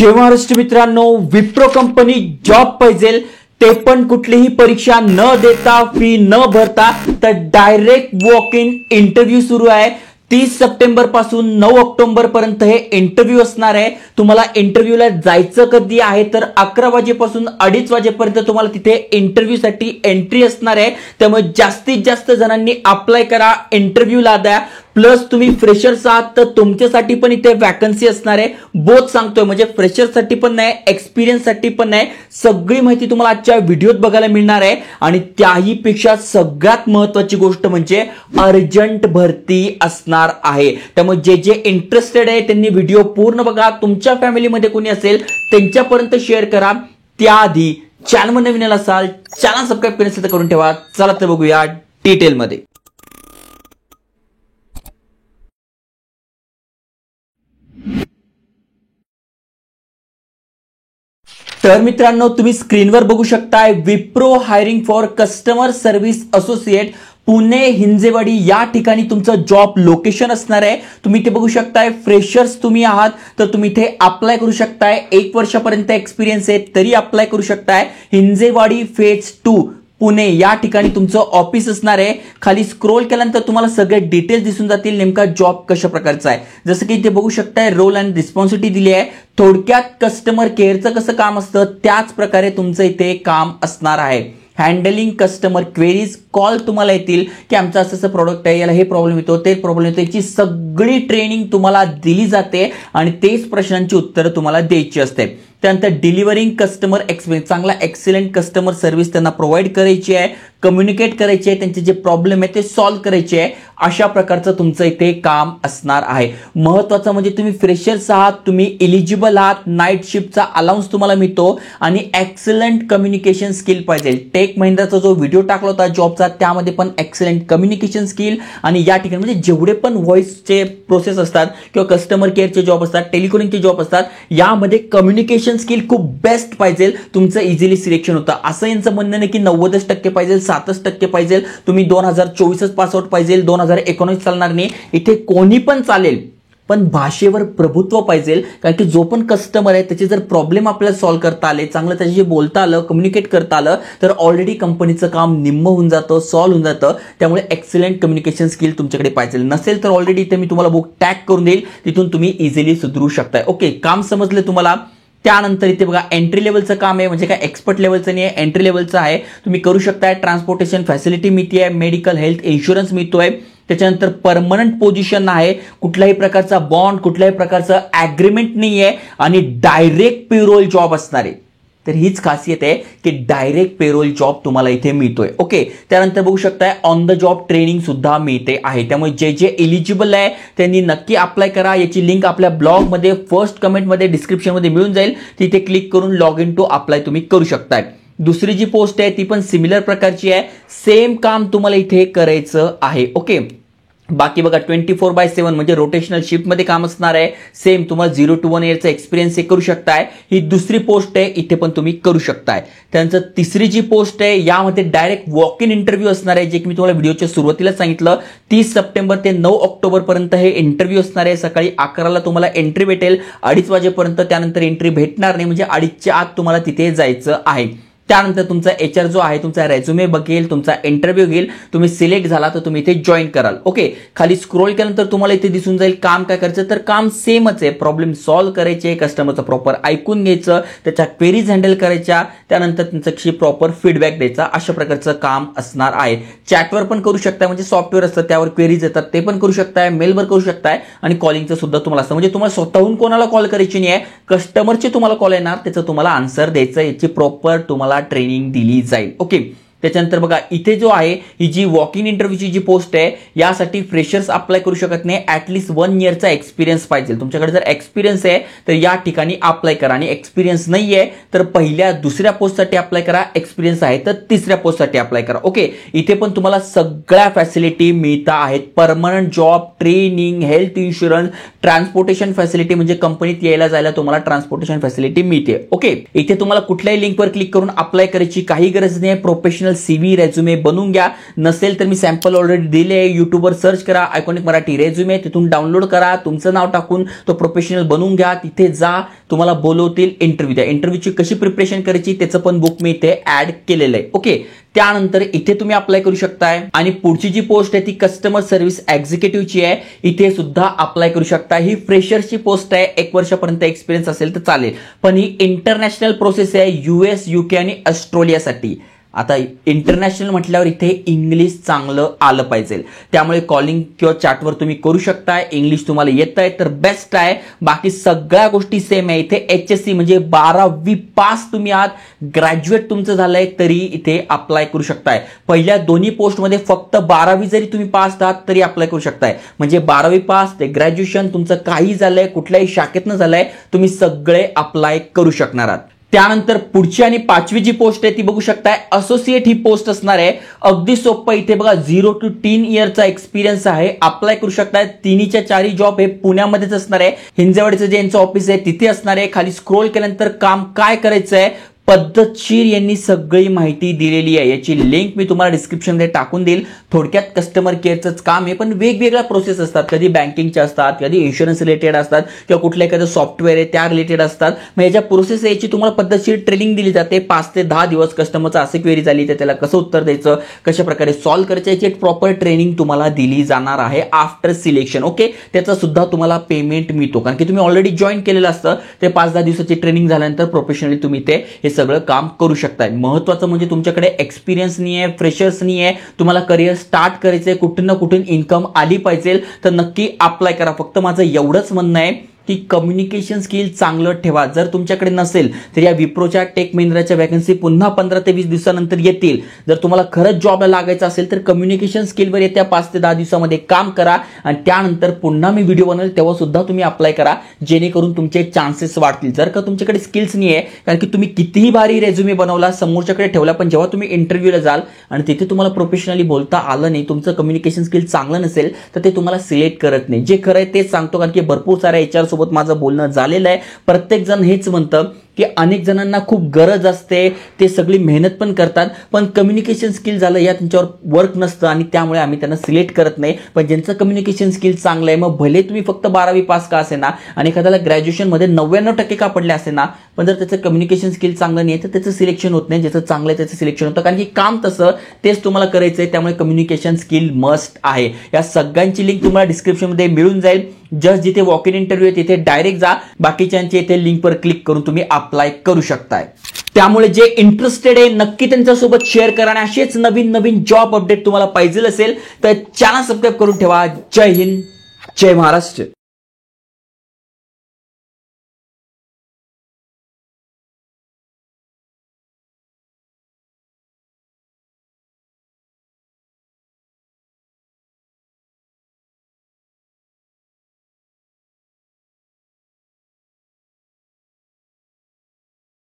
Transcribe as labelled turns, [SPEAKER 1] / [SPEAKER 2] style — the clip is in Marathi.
[SPEAKER 1] जय महाराष्ट्र मित्रांनो, विप्रो कंपनी जॉब पाहिजे ते पण कुठलीही परीक्षा न देता फी न भरता तर डायरेक्ट वॉक इन इंटरव्ह्यू सुरू आहे। 30 सप्टेंबर पासून 9 ऑक्टोबर पर्यंत हे इंटरव्ह्यू असणार आहे। तुम्हाला इंटरव्ह्यूला जायचं कधी आहे तर 11 वाजेपासून 2:30 वाजेपर्यंत तुम्हाला तिथे इंटरव्ह्यू साठी एंट्री असणार आहे। त्यामुळे जास्तीत जास्त जणांनी अप्लाय करा, इंटरव्ह्यूला द्या। प्लस तुम्ही फ्रेशर्स आहात तर तुमच्यासाठी पण इथे वॅकन्सी असणार आहे। बोथ सांगतोय, म्हणजे फ्रेशरसाठी पण नाही, एक्सपिरियन्स साठी पण नाही। सगळी माहिती तुम्हाला आजच्या व्हिडिओत बघायला मिळणार आहे। आणि त्याही पेक्षा सगळ्यात महत्त्वाची गोष्ट म्हणजे अर्जंट भरती असणार आहे। त्यामुळे जे जे इंटरेस्टेड आहे त्यांनी व्हिडिओ पूर्ण बघा। तुमच्या फॅमिलीमध्ये कोणी असेल त्यांच्यापर्यंत शेअर करा। त्याआधी चॅनलवर नवीन असाल चॅनल सबस्क्राइब करण्यासाठी करून ठेवा। चला तर बघूया डिटेल मध्ये। तर मित्रांनो, तुम्ही स्क्रीनवर बघू शकताय Wipro hiring for customer service associate Pune Hinjewadi या ठिकाणी तुमचं जॉब लोकेशन असणार आहे। तुम्ही इथे बघू शकताय फ्रेशर्स तुम्ही आहात तर तुम्ही इथे अप्लाय करू शकताय। 1 वर्षापर्यंत एक्सपिरियन्स आहे तरी अप्लाय करू शकताय। हिंजेवाडी फेज 2 पुणे या ठिकाणी तुमचं ऑफिस असणार आहे। खाली स्क्रोल केल्यानंतर तुम्हाला सगळे डिटेल्स दिसून जातील, नेमका जॉब कशा प्रकारचा आहे। जसं की इथे बघू शकताय रोल अँड रिस्पॉन्सिबिलिटी दिली आहे। थोडक्यात कस्टमर केअरचं कसं काम असतं त्याच प्रकारे तुमचं इथे काम असणार आहे। हँडलिंग कस्टमर क्वेरीज, कॉल तुम्हाला येतील की आमचं असं प्रोडक्ट आहे, याला हे प्रॉब्लेम येतो ते प्रॉब्लेम येतो, याची सगळी ट्रेनिंग तुम्हाला दिली जाते आणि तेच प्रश्नांची उत्तरं तुम्हाला द्यायची असते। त्यानंतर डिलिव्हरिंग कस्टमर एक्सपिरियन्स, चांगला एक्सिलेंट कस्टमर सर्व्हिस त्यांना प्रोव्हाइड करायची आहे, कम्युनिकेट करायचे आहे, त्यांचे जे प्रॉब्लेम आहे ते सॉल्व्ह करायचे आहे। अशा प्रकारचं तुमचं इथे काम असणार आहे। महत्त्वाचं म्हणजे तुम्ही फ्रेशर्स आहात, तुम्ही एलिजिबल आहात, नाईट शिफ्टचा अलाउन्स तुम्हाला मिळतो आणि एक्सलंट कम्युनिकेशन स्किल पाहिजे। टेक महिंद्राचा जो व्हिडिओ टाकला होता जॉबचा त्यामध्ये पण एक्सलंट कम्युनिकेशन स्किल आणि या ठिकाणी म्हणजे जेवढे पण व्हॉइसचे प्रोसेस असतात किंवा कस्टमर केअरचे जॉब असतात, टेलिकॉलिंगचे जॉब असतात, यामध्ये कम्युनिकेशन स्किल खूप बेस्ट पाहिजे, तुमचं इझिली सिलेक्शन होतं। असं यांचं म्हणणं नाही की 90% पाहिजे, 7% पाहिजे, तुम्ही 2024 पासआउट पाहिजे, 2019 चालणार नाही, इथे कोणी पण चालेल, पण भाषेवर प्रभुत्व पाहिजे। कारण की जो पण कस्टमर आहे त्याचे जर प्रॉब्लेम आपल्याला सॉल्व्ह करता आले, चांगलं त्याच्याशी बोलता आलं, कम्युनिकेट करता आलं तर ऑलरेडी कंपनीचं काम निम्म होऊन जातं, सॉल्व्ह होऊन जातं। त्यामुळे एक्सलंट कम्युनिकेशन स्किल तुमच्याकडे पाहिजे। नसेल तर ऑलरेडी इथे मी तुम्हाला बुक टॅग करून देईल, तिथून तुम्ही इझिली सुधारू शकताय। ओके, काम समजलं तुम्हाला। त्यानंतर इथे बघा एंट्री लेवलचं काम आहे, म्हणजे काय एक्सपर्ट लेवलचं नाही आहे, एंट्री लेवलचं आहे। तुम्ही करू शकताय। ट्रान्सपोर्टेशन फॅसिलिटी मिळते, मेडिकल हेल्थ इन्शुरन्स मिळतोय। त्याच्यानंतर परमनंट पोझिशन आहे, कुठल्याही प्रकारचा बॉन्ड, कुठल्याही प्रकारचं ऍग्रीमेंट नाही आहे आणि डायरेक्ट पेरोल जॉब असणार आहे। तर हीच खासियत आहे की डायरेक्ट पेरोल जॉब तुम्हाला इथे मिळतोय। ओके, त्यानंतर बघू शकताय ऑन द जॉब ट्रेनिंग सुद्धा मिळते आहे। त्यामुळे जे जे एलिजिबल आहे त्यांनी नक्की अप्लाय करा। याची लिंक आपल्या ब्लॉगमध्ये फर्स्ट कमेंटमध्ये डिस्क्रिप्शनमध्ये मिळून जाईल, तिथे क्लिक करून लॉग इन टू अप्लाय तुम्ही करू शकताय। दुसरी जी पोस्ट आहे ती पण सिमिलर प्रकारची आहे, सेम काम तुम्हाला इथे करायचं आहे। ओके, बाकी बघा 24/7 म्हणजे रोटेशनल शिफ्ट मध्ये काम असणार आहे। सेम तुम्हाला 0 to 1 इयरचा एक्सपिरियन्स हे करू शकताय। ही दुसरी पोस्ट आहे, इथे पण तुम्ही करू शकताय। त्यानंतर तिसरी जी पोस्ट आहे यामध्ये डायरेक्ट वॉक इन इंटरव्ह्यू असणार आहे, जे की मी तुम्हाला व्हिडिओच्या सुरुवातीला सांगितलं। 30 सप्टेंबर ते 9 ऑक्टोबर पर्यंत हे इंटरव्ह्यू असणार आहे। सकाळी 11ला तुम्हाला एंट्री भेटेल, 2:30 वाजेपर्यंत त्यानंतर एंट्री भेटणार नाही, म्हणजे 2:30च्या आत तुम्हाला तिथे जायचं आहे। त्यानंतर तुमचा एचआर जो आहे तुमचा रेझ्युमे बघेल, तुमचा इंटरव्ह्यू घेईल, तुम्ही सिलेक्ट झाला तर तुम्ही इथे जॉईन कराल। ओके, खाली स्क्रोल केल्यानंतर तुम्हाला इथे दिसून जाईल काम काय करायचं, तर काम सेमच आहे। प्रॉब्लेम सॉल्व्ह करायचे, कस्टमरचं प्रॉपर ऐकून घ्यायचं, त्याच्या क्वेरीज हँडल करायच्या, त्यानंतर त्यांच्याशी प्रॉपर फीडबॅक द्यायचा, अशा प्रकारचं काम असणार आहे। चॅटवर पण करू शकताय, म्हणजे सॉफ्टवेअर असतं त्यावर क्वेरीज येतात ते पण करू शकताय, मेलवर करू शकताय आणि कॉलिंगचं सुद्धा तुम्हाला असतं। म्हणजे तुम्हाला स्वतःहून कोणाला कॉल करायची नाही आहे, कस्टमरचे तुम्हाला कॉल येणार, त्याचं तुम्हाला आन्सर द्यायचं, याची प्रॉपर तुम्हाला ट्रेनिंग दिली जाईल। ओके, त्याच्यानंतर बघा इथे जो आहे ही जी वॉक इन इंटरव्ह्यूची जी पोस्ट आहे यासाठी फ्रेशर्स अप्लाय करू शकत नाही, ऍटलीस्ट 1 इयरचा एक्सपिरियन्स पाहिजे। तुमच्याकडे जर एक्सपिरियन्स आहे तर या ठिकाणी अप्लाय करा, आणि एक्सपिरियन्स नाहीये तर पहिल्या दुसऱ्या पोस्टसाठी अप्लाय करा, एक्सपिरियन्स आहे तर तिसऱ्या पोस्टसाठी अप्लाय करा। ओके, इथे पण तुम्हाला सगळ्या फॅसिलिटी मिळता आहेत, permanent job, training, health insurance, transportation facility, म्हणजे कंपनीत यायला जायला तुम्हाला ट्रान्सपोर्टेशन फॅसिलिटी मिळते। ओके, इथे तुम्हाला कुठल्याही लिंकवर क्लिक करून अप्लाय करायची काही गरज नाही, प्रोफेशनल प्रोफेशनल CV रेझ्युमे बनवून घ्या. नसेल तर मी सॅम्पल ऑलरेडी दिले आहे, युट्यूबवर सर्च करा आयकॉनिक मराठी रेझ्युमे, तिथून डाउनलोड करा, तुमचं नाव टाकून तो प्रोफेशनल बनवून घ्या. तिथे जा, तुम्हाला बोलवतील, इंटरव्ह्यू द्या. इंटरव्ह्यूची कशी प्रिपरेशन करायची त्याचं पण बुक मी इथे ऍड केलेलं आहे. ओके, त्यानंतर इथे तुम्ही अप्लाय करू शकताय. आणि पुढची जी पोस्ट आहे ती कस्टमर सर्व्हिस एक्झिक्युटिव्हची आहे. इथे सुद्धा अप्लाय करू शकता. ही फ्रेशरची पोस्ट आहे, 1 वर्षापर्यंत एक्सपिरियन्स असेल तर चालेल, पण ही इंटरनॅशनल प्रोसेस आहे, US, UK आणि ऑस्ट्रेलियासाठी. आता इंटरनॅशनल म्हटल्यावर इथे इंग्लिश चांगलं आलं पाहिजे. त्यामुळे कॉलिंग किंवा चॅटवर तुम्ही करू शकताय. इंग्लिश तुम्हाला येत आहे तर बेस्ट आहे. बाकी सगळ्या गोष्टी सेम आहे. इथे HSC म्हणजे 12वी पास तुम्ही आहात, ग्रॅज्युएट तुमचं झालंय तरी इथे अप्लाय करू शकताय. पहिल्या दोन्ही पोस्टमध्ये फक्त 12वी जरी तुम्ही पास आहात तरी अप्लाय करू शकताय. म्हणजे 12वी पास ते ग्रॅज्युएशन तुमचं काही झालंय, कुठल्याही शाखेतनं झालंय, तुम्ही सगळे अप्लाय करू शकणार आहात. त्यानंतर पुढची आणि 5वी जी पोस्ट आहे ती बघू शकताय, असोसिएट ही पोस्ट असणार आहे. अगदी सोपं. इथे बघा 0 to 10 इयरचा एक्सपिरियन्स आहे. अप्लाय करू शकताय. 3च्या 4 जॉब हे पुण्यामध्येच असणार आहे. हिंजेवाडीचं जे यांचं ऑफिस आहे तिथे असणार आहे. खाली स्क्रोल केल्यानंतर काम काय करायचं आहे पद्धतशीर यांनी सगळी माहिती दिलेली आहे. याची लिंक मी तुम्हाला डिस्क्रिप्शनमध्ये टाकून देईल. थोडक्यात कस्टमर केअरचंच काम आहे, पण वेगवेगळ्या प्रोसेस असतात. कधी बँकिंगच्या असतात, कधी इन्शुरन्स रिलेटेड असतात, किंवा कुठल्या एखादं सॉफ्टवेअर आहे त्या रिलेटेड असतात. मग याच्या प्रोसेस याची तुम्हाला पद्धतशीर ट्रेनिंग दिली जाते. 5 ते 10 दिवस कस्टमरचं असे क्वेरी झाली तर त्याला कसं उत्तर द्यायचं, कशा प्रकारे सॉल्व्ह करायचं, याची एक प्रॉपर ट्रेनिंग तुम्हाला दिली जाणार आहे आफ्टर सिलेक्शन. ओके, त्याचा सुद्धा तुम्हाला पेमेंट मिळतो, कारण की तुम्ही ऑलरेडी जॉईन केलेलं असतं. ते 5-10 दिवसाची ट्रेनिंग झाल्यानंतर प्रोफेशनली तुम्ही ते हे सगळं काम करू शकताय. महत्वाचं म्हणजे तुमच्याकडे एक्सपिरियन्स नाही आहे, फ्रेशर्स नाही आहे, तुम्हाला करिअर स्टार्ट करायचंय, कुठून ना कुठून इन्कम आली पाहिजे, तर नक्की अप्लाय करा. फक्त माझं एवढंच म्हणणं आहे की कम्युनिकेशन स्किल चांगलं ठेवा. जर तुमच्याकडे नसेल तर या विप्रोच्या टेक महिंद्राच्या वॅकन्सी पुन्हा 15 ते 20 दिवसानंतर येतील. जर तुम्हाला खरंच जॉबला लागायचं असेल तर कम्युनिकेशन स्किलवर येत्या 5 ते 10 दिवसामध्ये काम करा, आणि त्यानंतर पुन्हा मी व्हिडिओ बनवेल तेव्हा सुद्धा तुम्ही अप्लाय करा, जेणेकरून तुमचे चान्सेस वाढतील. जर का तुमच्याकडे स्किल्स नाही आहे, कारण की तुम्ही कितीही भारी रेझ्युमे बनवला, समोरच्याकडे ठेवला, पण जेव्हा तुम्ही इंटरव्ह्यूला जाल आणि तिथे तुम्हाला प्रोफेशनली बोलता आलं नाही, तुमचं कम्युनिकेशन स्किल चांगलं नसेल, तर ते तुम्हाला सिलेक्ट करत नाही. जे खरं आहे तेच सांगतो, कारण की भरपूर साऱ्या HR सोबत माझं बोलणं झालेलं आहे. प्रत्येक जण हेच म्हणतं की अनेक जणांना खूप गरज असते, ते सगळी मेहनत पण करतात, पण कम्युनिकेशन स्किल झालं या त्यांच्यावर वर्क नसतं, आणि त्यामुळे आम्ही त्यांना सिलेक्ट करत नाही. पण ज्यांचं कम्युनिकेशन स्किल चांगलं आहे, मग भले तुम्ही फक्त 12वी पास का असे ना, आणि एखाद्याला ग्रॅज्युएशनमध्ये 99% का पडले असे ना, पण जर त्याचं कम्युनिकेशन स्किल चांगलं नाही तर त्याचं सिलेक्शन होत नाही. ज्याचं चांगलं आहे त्याचं सिलेक्शन होतं, कारण की काम तसं तेच तुम्हाला करायचं आहे. त्यामुळे कम्युनिकेशन स्किल मस्ट आहे. या सगळ्यांची लिंक तुम्हाला डिस्क्रिप्शनमध्ये मिळून जाईल. जस्ट जिथे वॉक इन इंटरव्ह्यू आहे तिथे डायरेक्ट जा, बाकीच्यांचे इथे लिंकवर क्लिक करून तुम्ही अप्लाय करू शकताय. त्यामुळे जे इंटरेस्टेड आहे नक्की त्यांच्यासोबत शेअर करा, आणि असेच नवीन नवीन जॉब अपडेट तुम्हाला पाहिजे असेल तर चॅनल सबस्क्राईब करून ठेवा. जय हिंद, जय महाराष्ट्र.